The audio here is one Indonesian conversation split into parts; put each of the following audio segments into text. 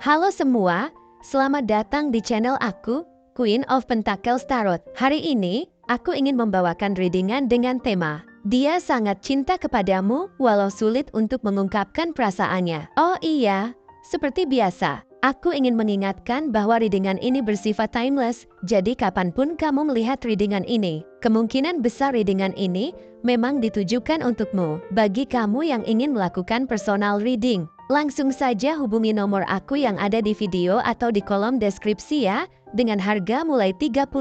Halo semua, selamat datang di channel aku, Queen of Pentacles Tarot. Hari ini, aku ingin membawakan readingan dengan tema Dia sangat cinta kepadamu walau sulit untuk mengungkapkan perasaannya. Oh iya, seperti biasa, aku ingin mengingatkan bahwa readingan ini bersifat timeless, jadi kapanpun kamu melihat readingan ini, kemungkinan besar readingan ini memang ditujukan untukmu. Bagi kamu yang ingin melakukan personal reading, langsung saja hubungi nomor aku yang ada di video atau di kolom deskripsi ya, dengan harga mulai 35.000.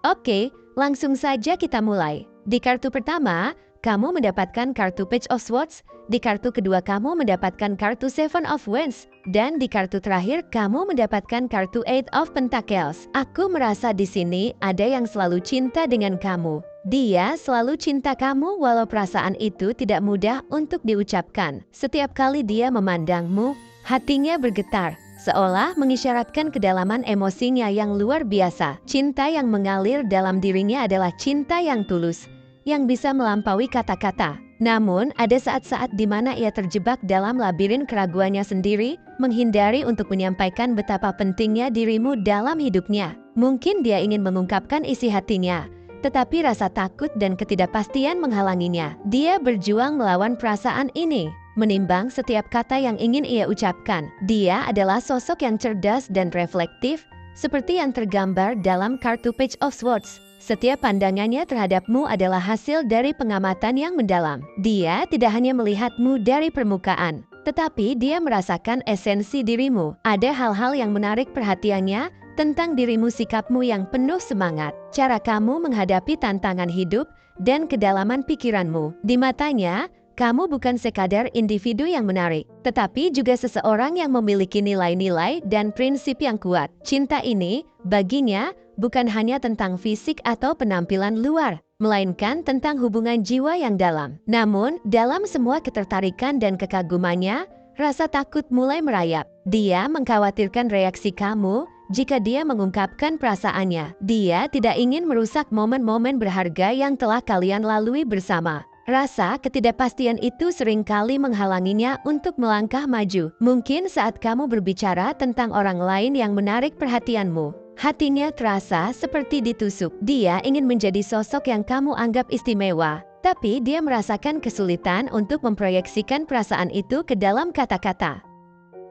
Oke, langsung saja kita mulai. Di kartu pertama, kamu mendapatkan kartu Page of Swords, di kartu kedua kamu mendapatkan kartu Seven of Wands, dan di kartu terakhir kamu mendapatkan kartu Eight of Pentacles. Aku merasa di sini ada yang selalu cinta dengan kamu. Dia selalu cinta kamu walau perasaan itu tidak mudah untuk diucapkan. Setiap kali dia memandangmu, hatinya bergetar, seolah mengisyaratkan kedalaman emosinya yang luar biasa. Cinta yang mengalir dalam dirinya adalah cinta yang tulus, yang bisa melampaui kata-kata. Namun, ada saat-saat di mana ia terjebak dalam labirin keraguannya sendiri, menghindari untuk menyampaikan betapa pentingnya dirimu dalam hidupnya. Mungkin dia ingin mengungkapkan isi hatinya, tetapi rasa takut dan ketidakpastian menghalanginya. Dia berjuang melawan perasaan ini, menimbang setiap kata yang ingin ia ucapkan. Dia adalah sosok yang cerdas dan reflektif, seperti yang tergambar dalam kartu Page of Swords. Setiap pandangannya terhadapmu adalah hasil dari pengamatan yang mendalam. Dia tidak hanya melihatmu dari permukaan, tetapi dia merasakan esensi dirimu. Ada hal-hal yang menarik perhatiannya tentang dirimu, sikapmu yang penuh semangat, cara kamu menghadapi tantangan hidup, dan kedalaman pikiranmu. Di matanya, kamu bukan sekadar individu yang menarik, tetapi juga seseorang yang memiliki nilai-nilai dan prinsip yang kuat. Cinta ini, baginya, bukan hanya tentang fisik atau penampilan luar, melainkan tentang hubungan jiwa yang dalam. Namun, dalam semua ketertarikan dan kekagumannya, rasa takut mulai merayap. Dia mengkhawatirkan reaksi kamu jika dia mengungkapkan perasaannya. Dia tidak ingin merusak momen-momen berharga yang telah kalian lalui bersama. Rasa ketidakpastian itu seringkali menghalanginya untuk melangkah maju. Mungkin saat kamu berbicara tentang orang lain yang menarik perhatianmu, hatinya terasa seperti ditusuk. Dia ingin menjadi sosok yang kamu anggap istimewa, tapi dia merasakan kesulitan untuk memproyeksikan perasaan itu ke dalam kata-kata.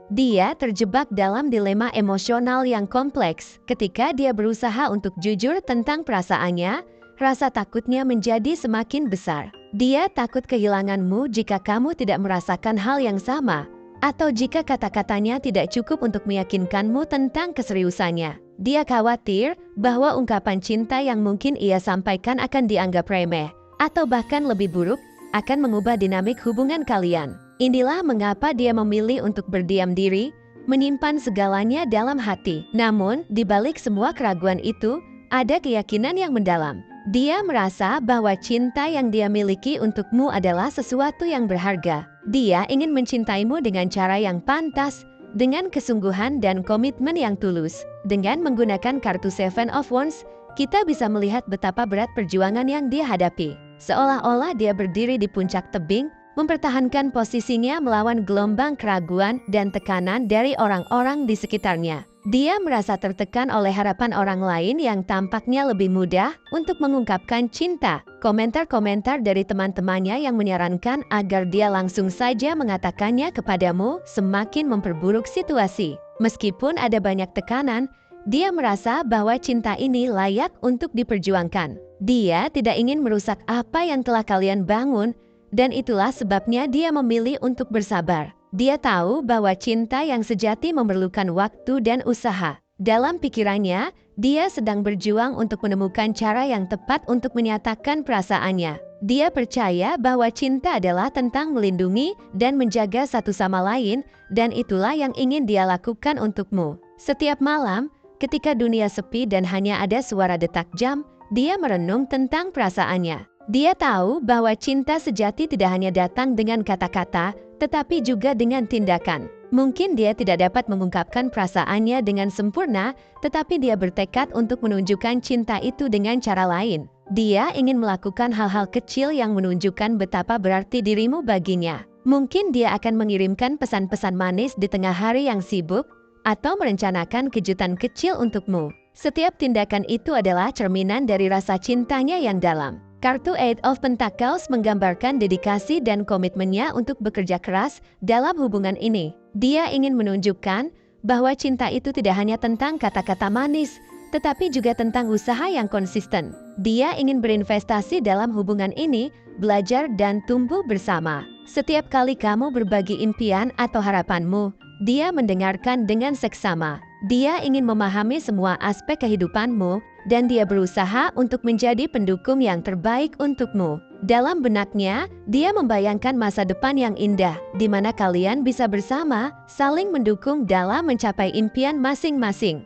Dia terjebak dalam dilema emosional yang kompleks. Ketika dia berusaha untuk jujur tentang perasaannya, rasa takutnya menjadi semakin besar. Dia takut kehilanganmu jika kamu tidak merasakan hal yang sama, atau jika kata-katanya tidak cukup untuk meyakinkanmu tentang keseriusannya. Dia khawatir bahwa ungkapan cinta yang mungkin ia sampaikan akan dianggap remeh, atau bahkan lebih buruk, akan mengubah dinamik hubungan kalian. Inilah mengapa dia memilih untuk berdiam diri, menyimpan segalanya dalam hati. Namun, di balik semua keraguan itu, ada keyakinan yang mendalam. Dia merasa bahwa cinta yang dia miliki untukmu adalah sesuatu yang berharga. Dia ingin mencintaimu dengan cara yang pantas, dengan kesungguhan dan komitmen yang tulus. Dengan menggunakan kartu Seven of Wands, kita bisa melihat betapa berat perjuangan yang dia hadapi. Seolah-olah dia berdiri di puncak tebing, mempertahankan posisinya melawan gelombang keraguan dan tekanan dari orang-orang di sekitarnya. Dia merasa tertekan oleh harapan orang lain yang tampaknya lebih mudah untuk mengungkapkan cinta. Komentar-komentar dari teman-temannya yang menyarankan agar dia langsung saja mengatakannya kepadamu semakin memperburuk situasi. Meskipun ada banyak tekanan, dia merasa bahwa cinta ini layak untuk diperjuangkan. Dia tidak ingin merusak apa yang telah kalian bangun, dan itulah sebabnya dia memilih untuk bersabar. Dia tahu bahwa cinta yang sejati memerlukan waktu dan usaha. Dalam pikirannya, dia sedang berjuang untuk menemukan cara yang tepat untuk menyatakan perasaannya. Dia percaya bahwa cinta adalah tentang melindungi dan menjaga satu sama lain, dan itulah yang ingin dia lakukan untukmu. Setiap malam, ketika dunia sepi dan hanya ada suara detak jam, dia merenung tentang perasaannya. Dia tahu bahwa cinta sejati tidak hanya datang dengan kata-kata, tetapi juga dengan tindakan. Mungkin dia tidak dapat mengungkapkan perasaannya dengan sempurna, tetapi dia bertekad untuk menunjukkan cinta itu dengan cara lain. Dia ingin melakukan hal-hal kecil yang menunjukkan betapa berarti dirimu baginya. Mungkin dia akan mengirimkan pesan-pesan manis di tengah hari yang sibuk, atau merencanakan kejutan kecil untukmu. Setiap tindakan itu adalah cerminan dari rasa cintanya yang dalam. Kartu Eight of Pentacles menggambarkan dedikasi dan komitmennya untuk bekerja keras dalam hubungan ini. Dia ingin menunjukkan bahwa cinta itu tidak hanya tentang kata-kata manis, tetapi juga tentang usaha yang konsisten. Dia ingin berinvestasi dalam hubungan ini, belajar dan tumbuh bersama. Setiap kali kamu berbagi impian atau harapanmu, dia mendengarkan dengan seksama. Dia ingin memahami semua aspek kehidupanmu, dan dia berusaha untuk menjadi pendukung yang terbaik untukmu. Dalam benaknya, dia membayangkan masa depan yang indah, di mana kalian bisa bersama, saling mendukung dalam mencapai impian masing-masing.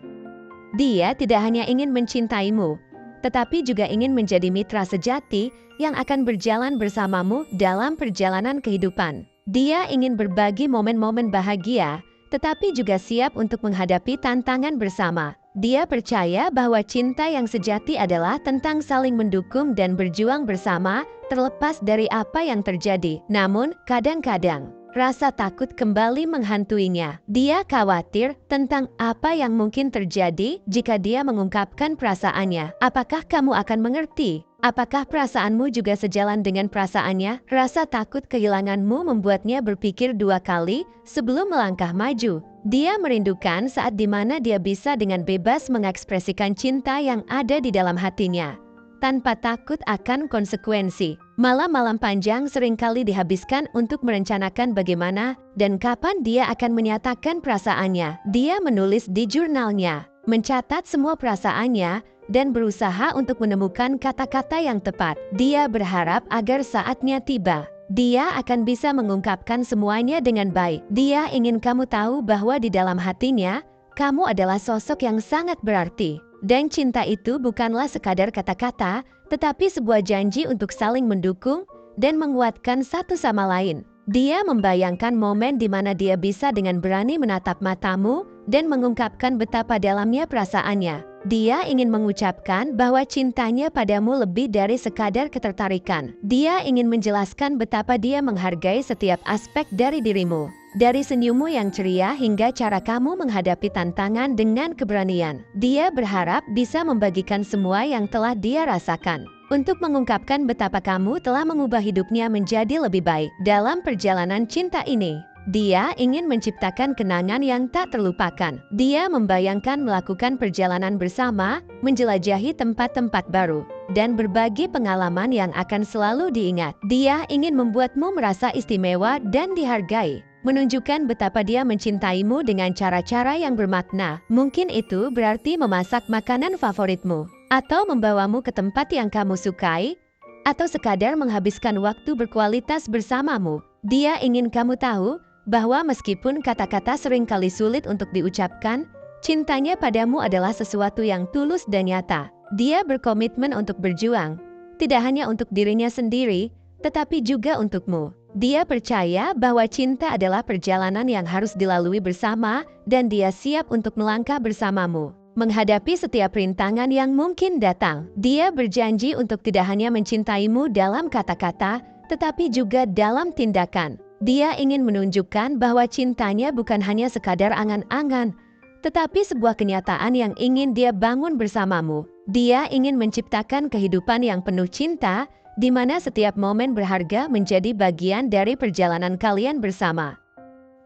Dia tidak hanya ingin mencintaimu, tetapi juga ingin menjadi mitra sejati yang akan berjalan bersamamu dalam perjalanan kehidupan. Dia ingin berbagi momen-momen bahagia, tetapi juga siap untuk menghadapi tantangan bersama. Dia percaya bahwa cinta yang sejati adalah tentang saling mendukung dan berjuang bersama, terlepas dari apa yang terjadi. Namun, kadang-kadang, rasa takut kembali menghantuinya. Dia khawatir tentang apa yang mungkin terjadi jika dia mengungkapkan perasaannya. Apakah kamu akan mengerti? Apakah perasaanmu juga sejalan dengan perasaannya? Rasa takut kehilanganmu membuatnya berpikir 2 kali sebelum melangkah maju. Dia merindukan saat di mana dia bisa dengan bebas mengekspresikan cinta yang ada di dalam hatinya, tanpa takut akan konsekuensi. Malam-malam panjang seringkali dihabiskan untuk merencanakan bagaimana dan kapan dia akan menyatakan perasaannya. Dia menulis di jurnalnya, mencatat semua perasaannya, dan berusaha untuk menemukan kata-kata yang tepat. Dia berharap agar saatnya tiba, dia akan bisa mengungkapkan semuanya dengan baik. Dia ingin kamu tahu bahwa di dalam hatinya, kamu adalah sosok yang sangat berarti. Dan cinta itu bukanlah sekadar kata-kata, tetapi sebuah janji untuk saling mendukung dan menguatkan satu sama lain. Dia membayangkan momen di mana dia bisa dengan berani menatap matamu dan mengungkapkan betapa dalamnya perasaannya. Dia ingin mengucapkan bahwa cintanya padamu lebih dari sekadar ketertarikan. Dia ingin menjelaskan betapa dia menghargai setiap aspek dari dirimu. Dari senyummu yang ceria hingga cara kamu menghadapi tantangan dengan keberanian. Dia berharap bisa membagikan semua yang telah dia rasakan, untuk mengungkapkan betapa kamu telah mengubah hidupnya menjadi lebih baik. Dalam perjalanan cinta ini, dia ingin menciptakan kenangan yang tak terlupakan. Dia membayangkan melakukan perjalanan bersama, menjelajahi tempat-tempat baru, dan berbagi pengalaman yang akan selalu diingat. Dia ingin membuatmu merasa istimewa dan dihargai, menunjukkan betapa dia mencintaimu dengan cara-cara yang bermakna. Mungkin itu berarti memasak makanan favoritmu, atau membawamu ke tempat yang kamu sukai, atau sekadar menghabiskan waktu berkualitas bersamamu. Dia ingin kamu tahu bahwa meskipun kata-kata seringkali sulit untuk diucapkan, cintanya padamu adalah sesuatu yang tulus dan nyata. Dia berkomitmen untuk berjuang, tidak hanya untuk dirinya sendiri, tetapi juga untukmu. Dia percaya bahwa cinta adalah perjalanan yang harus dilalui bersama, dan dia siap untuk melangkah bersamamu, menghadapi setiap rintangan yang mungkin datang. Dia berjanji untuk tidak hanya mencintaimu dalam kata-kata, tetapi juga dalam tindakan. Dia ingin menunjukkan bahwa cintanya bukan hanya sekadar angan-angan, tetapi sebuah kenyataan yang ingin dia bangun bersamamu. Dia ingin menciptakan kehidupan yang penuh cinta, di mana setiap momen berharga menjadi bagian dari perjalanan kalian bersama.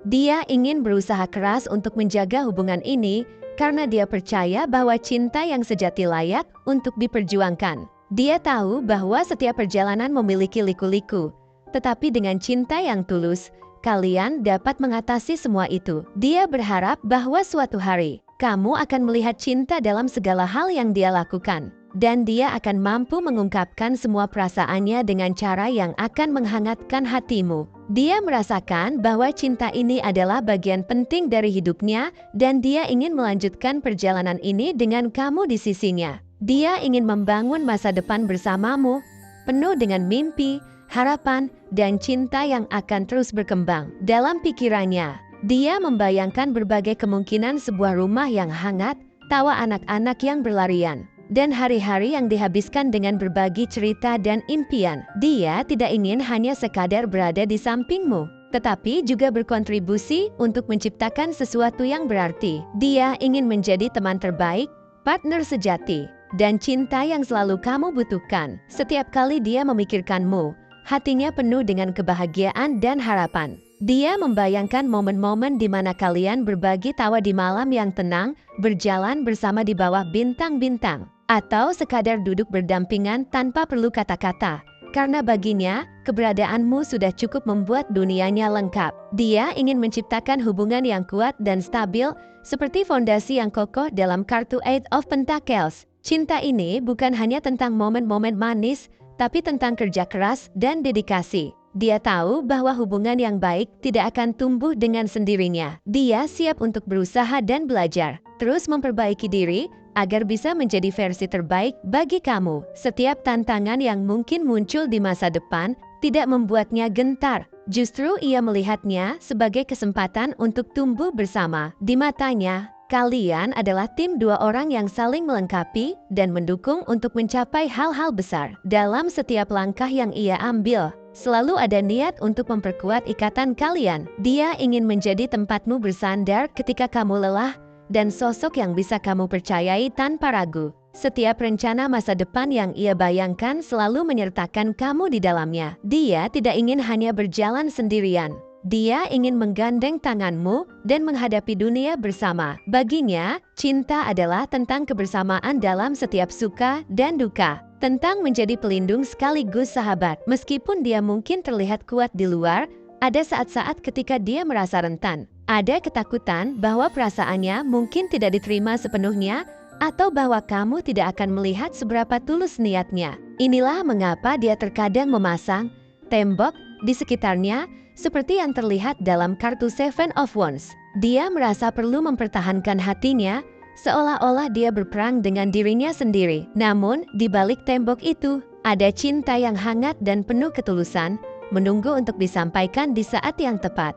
Dia ingin berusaha keras untuk menjaga hubungan ini, karena dia percaya bahwa cinta yang sejati layak untuk diperjuangkan. Dia tahu bahwa setiap perjalanan memiliki liku-liku, tetapi dengan cinta yang tulus, kalian dapat mengatasi semua itu. Dia berharap bahwa suatu hari, kamu akan melihat cinta dalam segala hal yang dia lakukan, dan dia akan mampu mengungkapkan semua perasaannya dengan cara yang akan menghangatkan hatimu. Dia merasakan bahwa cinta ini adalah bagian penting dari hidupnya, dan dia ingin melanjutkan perjalanan ini dengan kamu di sisinya. Dia ingin membangun masa depan bersamamu, penuh dengan mimpi, harapan, dan cinta yang akan terus berkembang. Dalam pikirannya, dia membayangkan berbagai kemungkinan sebuah rumah yang hangat, tawa anak-anak yang berlarian, dan hari-hari yang dihabiskan dengan berbagi cerita dan impian. Dia tidak ingin hanya sekadar berada di sampingmu, tetapi juga berkontribusi untuk menciptakan sesuatu yang berarti. Dia ingin menjadi teman terbaik, partner sejati, dan cinta yang selalu kamu butuhkan. Setiap kali dia memikirkanmu, hatinya penuh dengan kebahagiaan dan harapan. Dia membayangkan momen-momen di mana kalian berbagi tawa di malam yang tenang, berjalan bersama di bawah bintang-bintang, atau sekadar duduk berdampingan tanpa perlu kata-kata. Karena baginya, keberadaanmu sudah cukup membuat dunianya lengkap. Dia ingin menciptakan hubungan yang kuat dan stabil, seperti fondasi yang kokoh dalam kartu Eight of Pentacles. Cinta ini bukan hanya tentang momen-momen manis, tapi tentang kerja keras dan dedikasi. Dia tahu bahwa hubungan yang baik tidak akan tumbuh dengan sendirinya. Dia siap untuk berusaha dan belajar, terus memperbaiki diri, agar bisa menjadi versi terbaik bagi kamu. Setiap tantangan yang mungkin muncul di masa depan tidak membuatnya gentar. Justru ia melihatnya sebagai kesempatan untuk tumbuh bersama. Di matanya, kalian adalah tim dua orang yang saling melengkapi dan mendukung untuk mencapai hal-hal besar. Dalam setiap langkah yang ia ambil, selalu ada niat untuk memperkuat ikatan kalian. Dia ingin menjadi tempatmu bersandar ketika kamu lelah, dan sosok yang bisa kamu percayai tanpa ragu. Setiap rencana masa depan yang ia bayangkan selalu menyertakan kamu di dalamnya. Dia tidak ingin hanya berjalan sendirian. Dia ingin menggandeng tanganmu dan menghadapi dunia bersama. Baginya, cinta adalah tentang kebersamaan dalam setiap suka dan duka. Tentang menjadi pelindung sekaligus sahabat. Meskipun dia mungkin terlihat kuat di luar, ada saat-saat ketika dia merasa rentan. Ada ketakutan bahwa perasaannya mungkin tidak diterima sepenuhnya, atau bahwa kamu tidak akan melihat seberapa tulus niatnya. Inilah mengapa dia terkadang memasang tembok di sekitarnya, seperti yang terlihat dalam kartu Seven of Wands. Dia merasa perlu mempertahankan hatinya, seolah-olah dia berperang dengan dirinya sendiri. Namun, di balik tembok itu, ada cinta yang hangat dan penuh ketulusan, menunggu untuk disampaikan di saat yang tepat.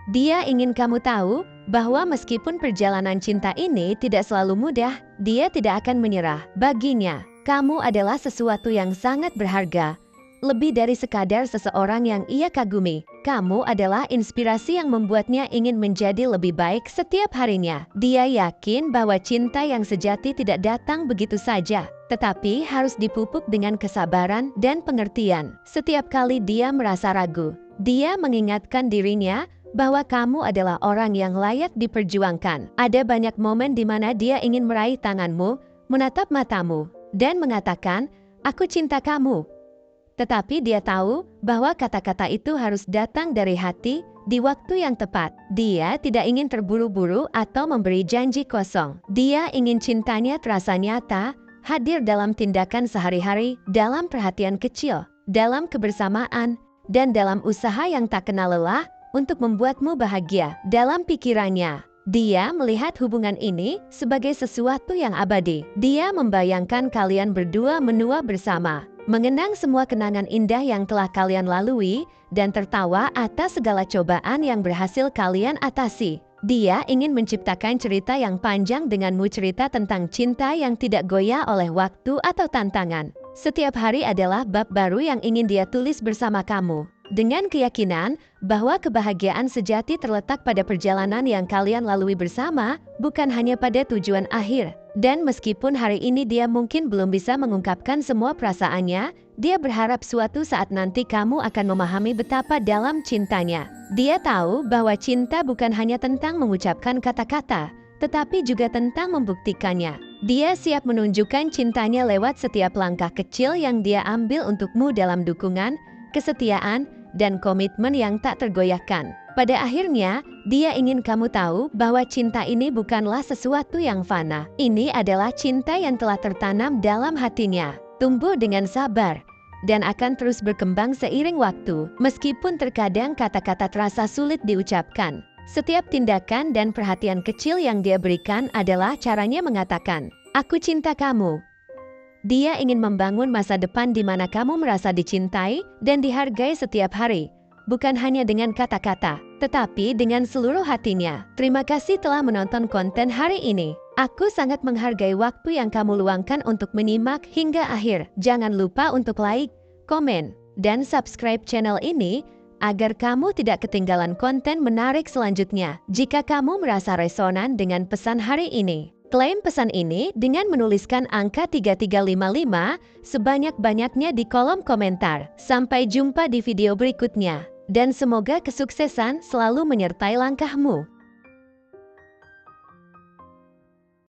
Dia ingin kamu tahu bahwa meskipun perjalanan cinta ini tidak selalu mudah, dia tidak akan menyerah. Baginya, kamu adalah sesuatu yang sangat berharga. Lebih dari sekadar seseorang yang ia kagumi, kamu adalah inspirasi yang membuatnya ingin menjadi lebih baik setiap harinya. Dia yakin bahwa cinta yang sejati tidak datang begitu saja, tetapi harus dipupuk dengan kesabaran dan pengertian. Setiap kali dia merasa ragu, dia mengingatkan dirinya bahwa kamu adalah orang yang layak diperjuangkan. Ada banyak momen di mana dia ingin meraih tanganmu, menatap matamu, dan mengatakan, "Aku cinta kamu." Tetapi dia tahu bahwa kata-kata itu harus datang dari hati di waktu yang tepat. Dia tidak ingin terburu-buru atau memberi janji kosong. Dia ingin cintanya terasa nyata, hadir dalam tindakan sehari-hari, dalam perhatian kecil, dalam kebersamaan, dan dalam usaha yang tak kenal lelah untuk membuatmu bahagia. Dalam pikirannya, dia melihat hubungan ini sebagai sesuatu yang abadi. Dia membayangkan kalian berdua menua bersama, mengenang semua kenangan indah yang telah kalian lalui, dan tertawa atas segala cobaan yang berhasil kalian atasi. Dia ingin menciptakan cerita yang panjang denganmu, cerita tentang cinta yang tidak goyah oleh waktu atau tantangan. Setiap hari adalah bab baru yang ingin dia tulis bersama kamu. Dengan keyakinan bahwa kebahagiaan sejati terletak pada perjalanan yang kalian lalui bersama, bukan hanya pada tujuan akhir. Dan meskipun hari ini dia mungkin belum bisa mengungkapkan semua perasaannya, dia berharap suatu saat nanti kamu akan memahami betapa dalam cintanya. Dia tahu bahwa cinta bukan hanya tentang mengucapkan kata-kata, tetapi juga tentang membuktikannya. Dia siap menunjukkan cintanya lewat setiap langkah kecil yang dia ambil untukmu dalam dukungan, kesetiaan, dan komitmen yang tak tergoyahkan. Pada akhirnya, dia ingin kamu tahu bahwa cinta ini bukanlah sesuatu yang fana. Ini adalah cinta yang telah tertanam dalam hatinya, tumbuh dengan sabar, dan akan terus berkembang seiring waktu. Meskipun terkadang kata-kata terasa sulit diucapkan, setiap tindakan dan perhatian kecil yang dia berikan adalah caranya mengatakan, "Aku cinta kamu." Dia ingin membangun masa depan di mana kamu merasa dicintai dan dihargai setiap hari, bukan hanya dengan kata-kata, tetapi dengan seluruh hatinya. Terima kasih telah menonton konten hari ini. Aku sangat menghargai waktu yang kamu luangkan untuk menyimak hingga akhir. Jangan lupa untuk like, komen, dan subscribe channel ini agar kamu tidak ketinggalan konten menarik selanjutnya. Jika kamu merasa resonan dengan pesan hari ini, klaim pesan ini dengan menuliskan angka 3355 sebanyak-banyaknya di kolom komentar. Sampai jumpa di video berikutnya. Dan semoga kesuksesan selalu menyertai langkahmu.